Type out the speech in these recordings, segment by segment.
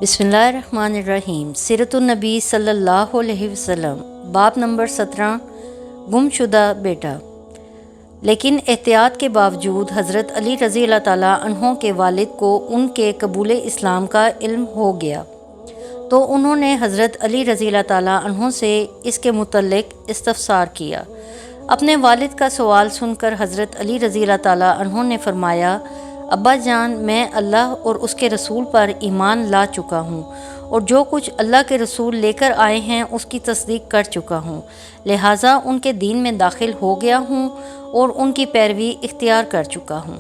बिस्मिल्लाहिर्रहमानिर्रहीम। सीरतुन्नबी सल्लल्लाहु अलैहि वसल्लम, बाब नंबर 17, गुमशुदा बेटा। लेकिन एहतियात के बावजूद हज़रत अली रज़ी अल्लाह ताला अन्हों के वालिद को उनके कबूल इस्लाम का इल्म हो गया, तो उन्होंने हज़रत अली रज़ी अल्लाह ताला अन्हों से इसके मुतल्लिक इस्तफ़सार किया। अपने वालिद का सवाल सुनकर हज़रत अली रज़ी अल्लाह ताला अन्हों ने फरमाया, अब्बा जान, मैं अल्लाह और उसके रसूल पर ईमान ला चुका हूँ और जो कुछ अल्लाह के रसूल लेकर आए हैं उसकी तस्दीक कर चुका हूँ, लिहाजा उनके दीन में दाखिल हो गया हूँ और उनकी पैरवी इख्तियार कर चुका हूँ।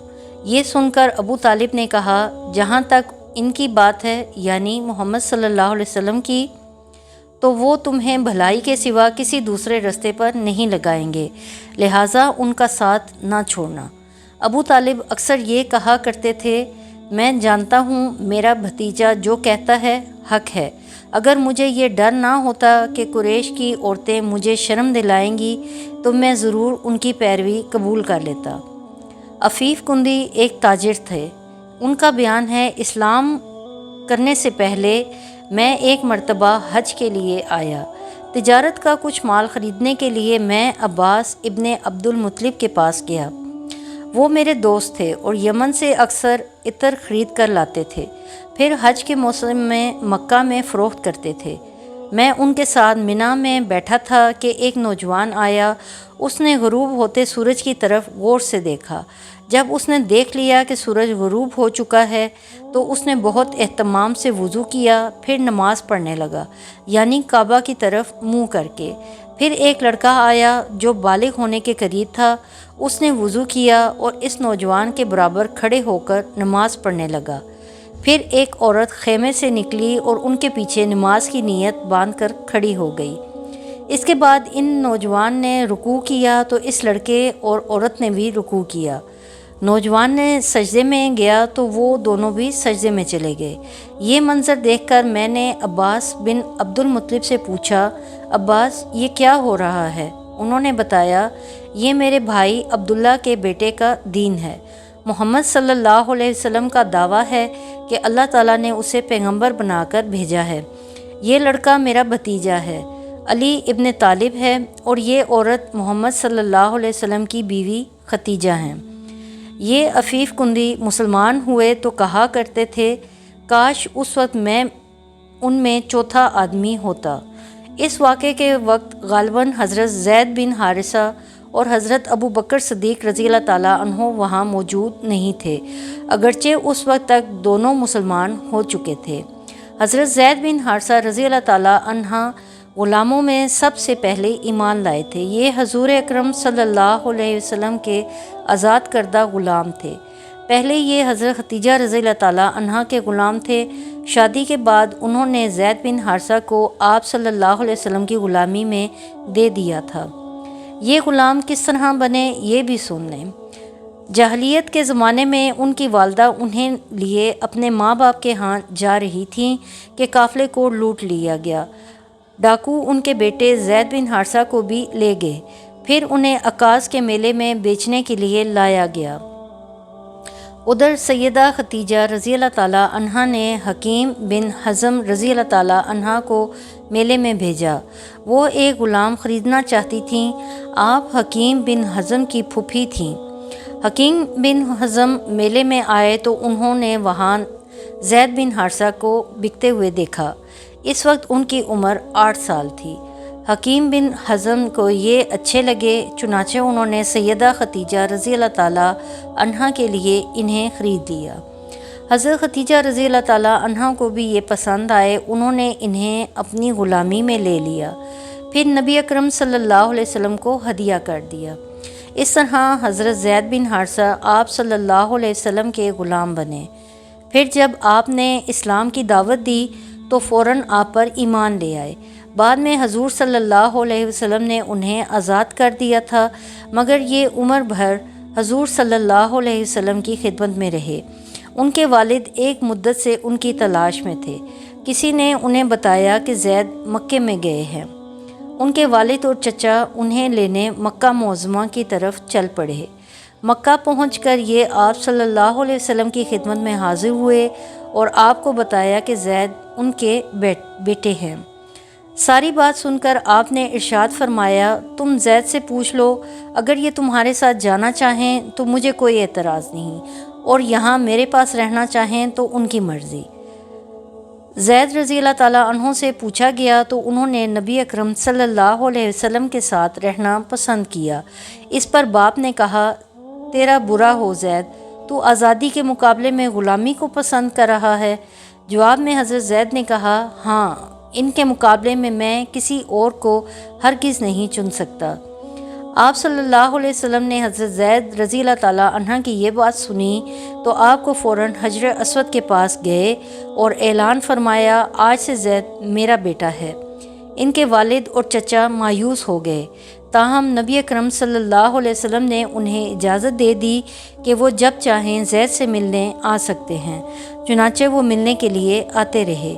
ये सुनकर अबू तालिब ने कहा, जहाँ तक इनकी बात है, यानी मोहम्मद सल्लल्लाहु अलैहि वसल्लम की, तो वो तुम्हें भलाई के सिवा किसी दूसरे रास्ते पर नहीं लगाएंगे, लिहाजा उनका साथ ना छोड़ना। अबू तालिब अक्सर ये कहा करते थे, मैं जानता हूँ मेरा भतीजा जो कहता है हक है। अगर मुझे ये डर ना होता कि कुरैश की औरतें मुझे शर्म दिलाएंगी तो मैं ज़रूर उनकी पैरवी कबूल कर लेता। अफ़ीफ़ कुंदी एक ताजिर थे। उनका बयान है, इस्लाम करने से पहले मैं एक मर्तबा हज के लिए आया। तिजारत का कुछ माल ख़रीदने के लिए मैं अब्बास इब्ने अब्दुल मुत्तलिब के पास गया। वो मेरे दोस्त थे और यमन से अक्सर इतर ख़रीद कर लाते थे, फिर हज के मौसम में मक्का में फ़रोख्त करते थे। मैं उनके साथ मिना में बैठा था कि एक नौजवान आया। उसने ग़ुरूब होते सूरज की तरफ गौर से देखा। जब उसने देख लिया कि सूरज ग़ुरूब हो चुका है तो उसने बहुत एहतमाम से वज़ू किया, फिर नमाज पढ़ने लगा, यानी काबा की तरफ मुँह करके। फिर एक लड़का आया जो बालिग होने के करीब था। उसने वज़ू किया और इस नौजवान के बराबर खड़े होकर नमाज पढ़ने लगा। फिर एक औरत खेमे से निकली और उनके पीछे नमाज की नीयत बांधकर खड़ी हो गई। इसके बाद इन नौजवान ने रुकू किया तो इस लड़के और औरत ने भी रुकू किया। नौजवान ने सजदे में गया तो वो दोनों भी सजदे में चले गए। ये मंज़र देखकर मैंने अब्बास बिन अब्दुल मुत्तलिब से पूछा, अब्बास, ये क्या हो रहा है? उन्होंने बताया, ये मेरे भाई अब्दुल्ला के बेटे का दीन है। मोहम्मद सल्लल्लाहु अलैहि वसल्लम का दावा है कि अल्लाह ताला ने उसे पैगंबर बनाकर भेजा है। ये लड़का मेरा भतीजा है, अली इब्ने तालिब है, और ये औरत मोहम्मद सल्लल्लाहु अलैहि वसल्लम की बीवी खतीजा हैं। ये अफ़ीफ़ कुंदी मुसलमान हुए तो कहा करते थे, काश उस वक्त मैं उनमें चौथा आदमी होता। इस वाक़े के वक्त गालिबन हज़रत ज़ैद बिन हारिसा और हज़रत अबू बकर सिद्दीक़ रज़ी अल्लाह ताला अन्हो वहाँ मौजूद नहीं थे, अगरचे उस वक्त तक दोनों मुसलमान हो चुके थे। हज़रत ज़ैद बिन हारिसा रज़ी अल्लाह ताला अन्हा ग़ुलामों में सबसे पहले ईमान लाए थे। ये हज़ूर अकरम सल्लल्लाहु अलैहि वसल्लम के आज़ाद करदा ग़ुलाम थे। पहले ये हज़रत खतीजा रज़ी अल्लाह ताला अन्हा के ग़ुलाम थे। शादी के बाद उन्होंने ज़ैद बिन हारिसा को आप सल्लल्लाहु अलैहि वसल्लम की ग़ुलामी में दे दिया था। ये ग़ुलाम किस तरह बने, ये भी सुन लें। जाहलियत के ज़माने में उनकी वालदा उन्हें लिए अपने माँ बाप के यहाँ जा रही थीं कि काफ़िले को लूट लिया गया। डाकू उनके बेटे ज़ैद बिन हारिसा को भी ले गए। फिर उन्हें अकाज़ के मेले में बेचने के लिए लाया गया। उधर सैयदा खतीजा रज़ी अल्लाह ताला अन्हा ने हकीम बिन हज़म रज़ी अल्लाह ताला अन्हा को मेले में भेजा। वो एक ग़ुलाम ख़रीदना चाहती थीं। आप हकीम बिन हज़म की फूफी थीं। हकीम बिन हज़म मेले में आए तो उन्होंने वहाँ ज़ैद बिन हारिसा को बिकते हुए देखा। इस वक्त उनकी उम्र 8 साल थी। हकीम बिन हज़म को ये अच्छे लगे, चुनाचे उन्होंने सैयदा खतीजा रज़ी अल्लाह ताला अन्हा के लिए इन्हें ख़रीद लिया। हज़रत खतीजा रज़ी अल्लाह ताला अन्हा को भी ये पसंद आए। उन्होंने इन्हें अपनी ग़ुलामी में ले लिया, फिर नबी अकरम सल्लल्लाहु अलैहि वसल्लम को हदिया कर दिया। इस तरह हज़रत ज़ैद बिन हारिसा आप सल्लल्लाहु अलैहि वसल्लम के ग़ुलाम बने। फिर जब आपने इस्लाम की दावत दी तो फ़ौरन आप पर ईमान ले आए। बाद में हजूर सल्लल्लाहु अलैहि वसल्लम ने उन्हें आज़ाद कर दिया था, मगर ये उम्र भर हजूर सल्लल्लाहु अलैहि वसल्लम की खिदमत में रहे। उनके वालिद एक मुद्दत से उनकी तलाश में थे। किसी ने उन्हें बताया कि ज़ैद मक्के में गए हैं। उनके वालिद और चचा उन्हें लेने मक्का मुअज़्ज़मा की तरफ चल पड़े। مکہ پہنچ کر یہ آپ صلی اللہ علیہ وسلم کی خدمت میں حاضر ہوئے اور آپ کو بتایا کہ زید ان کے بیٹے ہیں۔ ساری بات سن کر آپ نے ارشاد فرمایا، تم زید سے پوچھ لو، اگر یہ تمہارے ساتھ جانا چاہیں تو مجھے کوئی اعتراض نہیں، اور یہاں میرے پاس رہنا چاہیں تو ان کی مرضی۔ زید رضی اللہ تعالیٰ عنہ سے پوچھا گیا تو انہوں نے نبی اکرم صلی اللہ علیہ وسلم کے ساتھ رہنا پسند کیا۔ اس پر باپ نے کہا، تیرا برا ہو زید، تو آزادی کے مقابلے میں غلامی کو پسند کر رہا ہے۔ جواب میں حضرت زید نے کہا، ہاں، ان کے مقابلے میں کسی اور کو ہرگز نہیں چن سکتا۔ آپ صلی اللہ علیہ وسلم نے حضرت زید رضی اللہ تعالیٰ عنہ کی یہ بات سنی تو آپ کو فوراً حجر اسود کے پاس گئے اور اعلان فرمایا، آج سے زید میرا بیٹا ہے۔ ان کے والد اور چچا مایوس ہو گئے، تاہم نبی اکرم صلی اللہ علیہ وسلم نے انہیں اجازت دے دی کہ وہ جب چاہیں زید سے ملنے آ سکتے ہیں، چنانچہ وہ ملنے کے لیے آتے رہے۔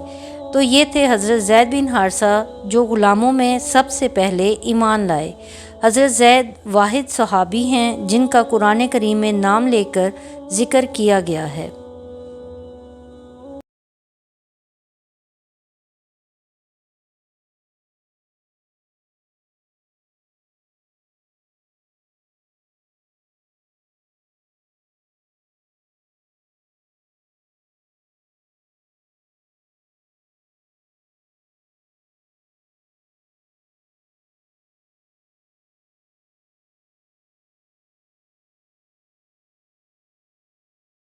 تو یہ تھے حضرت زید بن حارثہ، جو غلاموں میں سب سے پہلے ایمان لائے۔ حضرت زید واحد صحابی ہیں جن کا قرآن کریم میں نام لے کر ذکر کیا گیا ہے۔